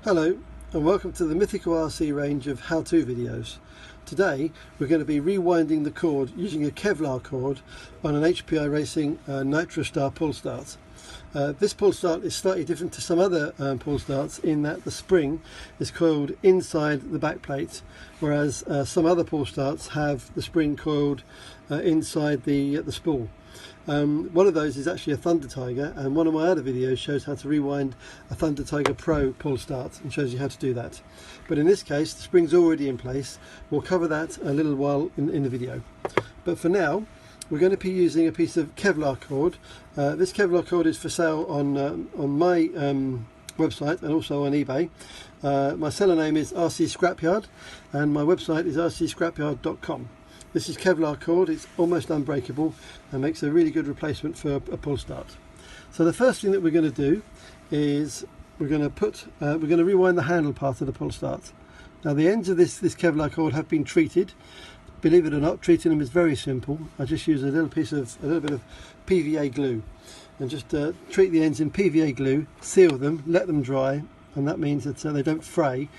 Hello and welcome to the Mythical RC range of how-to videos. Today we're going to be rewinding the cord using a Kevlar cord on an HPI Racing Nitro Star pull start. This pull start is slightly different to some other pull starts in that the spring is coiled inside the back plate, whereas some other pull starts have the spring coiled inside the spool. One of those is actually a Thunder Tiger, and one of my other videos shows how to rewind a Thunder Tiger Pro pull start and shows you how to do that. But in this case the spring's already in place. We'll cover that a little while in the video, but for now we're going to be using a piece of Kevlar cord. This Kevlar cord is for sale on my website and also on eBay. My seller name is RC Scrapyard and my website is rcscrapyard.com. This is Kevlar cord. It's almost unbreakable and makes a really good replacement for a pull start. So the first thing that we're going to do is we're going to rewind the handle part of the pull start. Now the ends of this Kevlar cord have been treated. Believe it or not, treating them is very simple. I just use a little bit of PVA glue and just treat the ends in PVA glue, seal them, let them dry, and that means that they don't fray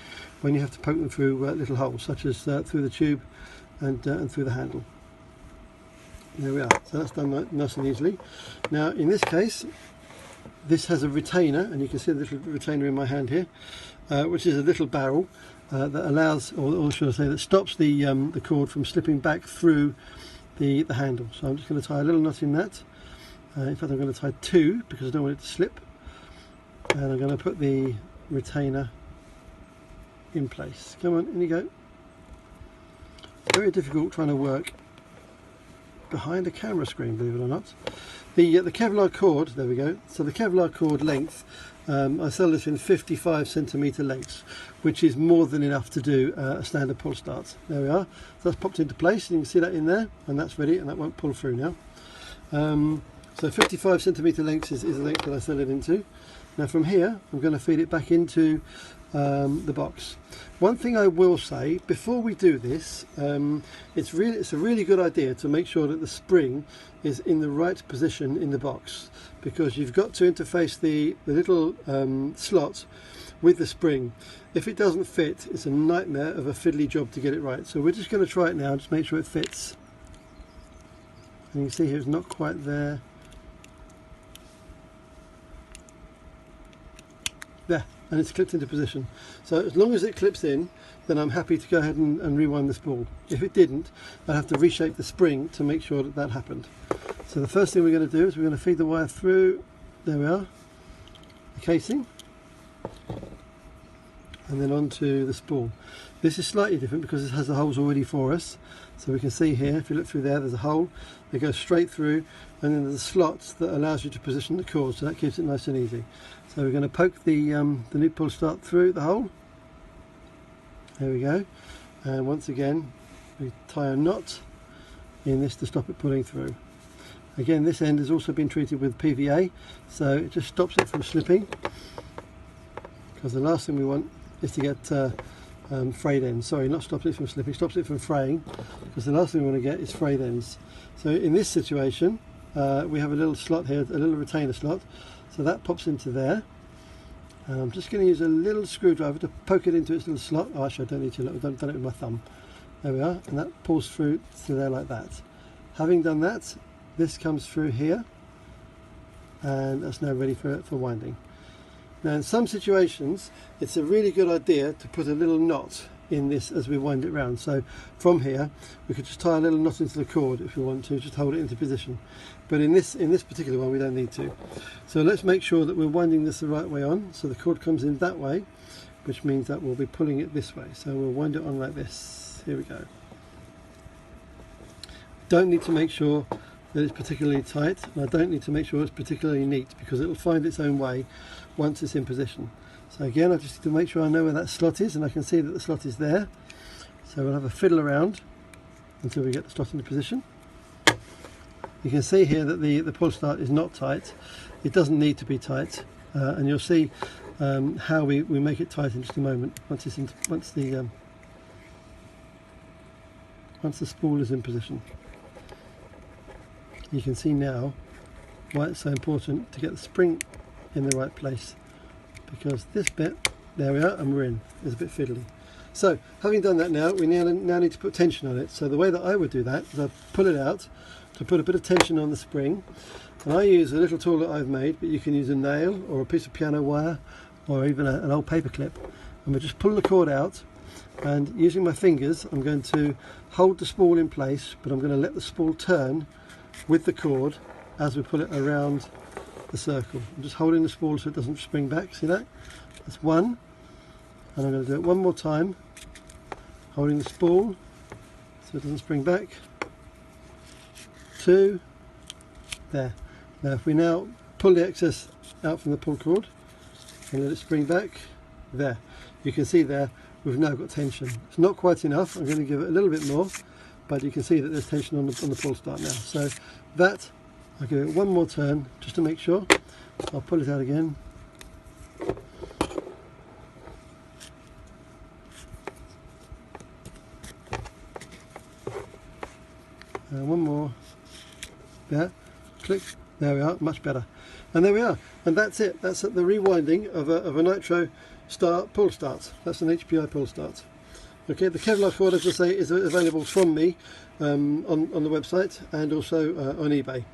when you have to poke them through little holes, such as through the tube and through the handle. There we are. So that's done nice and easily. Now in this case, this has a retainer, and you can see the little retainer in my hand here, which is a little barrel that allows, or should I say, that stops the cord from slipping back through the handle. So I'm just going to tie a little knot in that. In fact, I'm going to tie two because I don't want it to slip, and I'm going to put the retainer in place. Come on, in you go. Very difficult trying to work behind a camera screen, believe it or not. The Kevlar cord, there we go. So the Kevlar cord length, I sell this in 55cm lengths, which is more than enough to do a standard pull start. There we are. So that's popped into place, and you can see that in there, and that's ready, and that won't pull through now. So 55cm lengths is the length that I sell it into. Now from here, I'm going to feed it back into the box. One thing I will say before we do this, it's a really good idea to make sure that the spring is in the right position in the box, because you've got to interface the little slot with the spring. If it doesn't fit, it's a nightmare of a fiddly job to get it right. So we're just going to try it now, just make sure it fits. And you can see here it's not quite there. There, and it's clipped into position. So as long as it clips in, then I'm happy to go ahead and rewind the spool. If it didn't, I'd have to reshape the spring to make sure that that happened. So the first thing we're going to do is we're going to feed the wire through, there we are, the casing, and then onto the spool. This is slightly different because it has the holes already for us. So we can see here, if you look through there, there's a hole that goes straight through, and then there's a slot that allows you to position the cord, so that keeps it nice and easy. So we're going to poke the new pull start through the hole. There we go. And once again, we tie a knot in this to stop it pulling through. Again, this end has also been treated with PVA, so it just stops it from slipping, because the last thing we want is to get frayed ends. Sorry, not stops it from slipping, stops it from fraying, because the last thing we want to get is frayed ends. So in this situation, we have a little slot here, a little retainer slot, so that pops into there. And I'm just going to use a little screwdriver to poke it into its little slot. Oh, actually I don't need to, I've done it with my thumb. There we are, and that pulls through to there like that. Having done that, this comes through here, and that's now ready for winding. Now in some situations it's a really good idea to put a little knot in this as we wind it round. So from here we could just tie a little knot into the cord if we want to, just hold it into position. But in this particular one we don't need to. So let's make sure that we're winding this the right way on. So the cord comes in that way, which means that we'll be pulling it this way. So we'll wind it on like this. Here we go. Don't need to make sure that it's particularly tight, and I don't need to make sure it's particularly neat, because it will find its own way once it's in position. So again, I just need to make sure I know where that slot is, and I can see that the slot is there. So we'll have a fiddle around until we get the slot into position. You can see here that the pull start is not tight. It doesn't need to be tight, and you'll see how we make it tight in just a moment once the spool is in position. You can see now why it's so important to get the spring in the right place, because this bit There we are, and we're in. It's a bit fiddly. So, having done that now, we now need to put tension on it. So the way that I would do that is I pull it out to put a bit of tension on the spring. And I use a little tool that I've made, but you can use a nail or a piece of piano wire or even an old paper clip. And we just pull the cord out, and using my fingers I'm going to hold the spool in place, but I'm going to let the spool turn with the cord as we pull it around the circle. I'm just holding the spool so it doesn't spring back. See that? That's one. And I'm going to do it one more time, holding the spool so it doesn't spring back. Two. There. Now if we now pull the excess out from the pull cord and let it spring back, there. You can see there we've now got tension. It's not quite enough. I'm going to give it a little bit more, but you can see that there's tension on the pull start now. So that, I'll give it one more turn just to make sure. I'll pull it out again. One more. There. Click. There we are. Much better. And there we are. And that's it. That's the rewinding of a Nitro pull start. That's an HPI pull start. Okay. The Kevlar cord, as I say, is available from me on the website and also on eBay.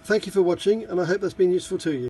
Thank you for watching, and I hope that's been useful to you.